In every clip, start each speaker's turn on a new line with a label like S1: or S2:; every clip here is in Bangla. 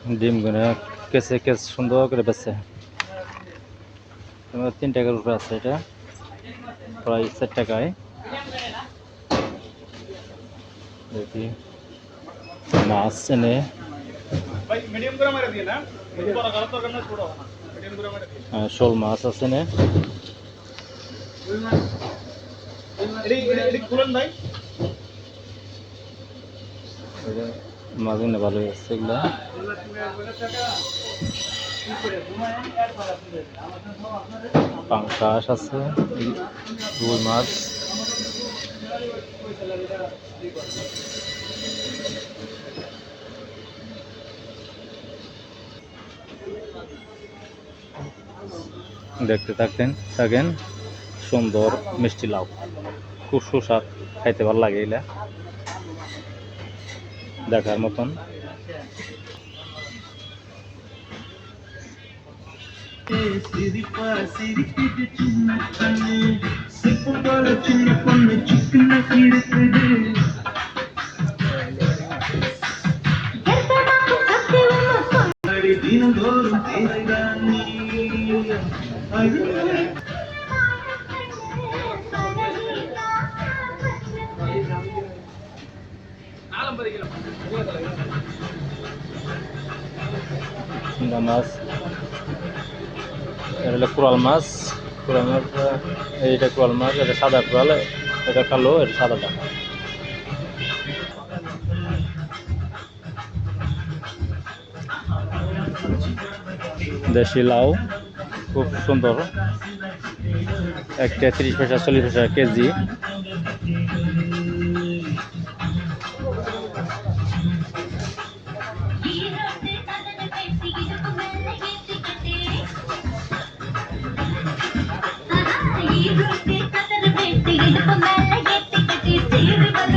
S1: ডিমগুলো কেসে কেস সুন্দর করে বেছে 3 টাকার উপরে আছে এটা প্রায় 4 টাকায়। দেখি মাছ এনে শোল মাছ আছে এনে মাছ এনে ভালোই আছে এগুলা। পাঙ্কাশ আছে, রুই মাছ, দেখতে থাকেন সুন্দর মিষ্টি লাউ, খুব সুস্বাদ, খাইতে ভালো লাগে এগুলা, দেখার মতন। মাছ এটা হলো কোরাল মাছ, এইটা কোরাল মাছ, এটা সাদা কোরাল, এটা কালো, এটা সাদাটা। দেশি লাউ খুব সুন্দর, একটা 30 পয়সা 40 পয়সা কেজি।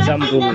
S1: জামরুল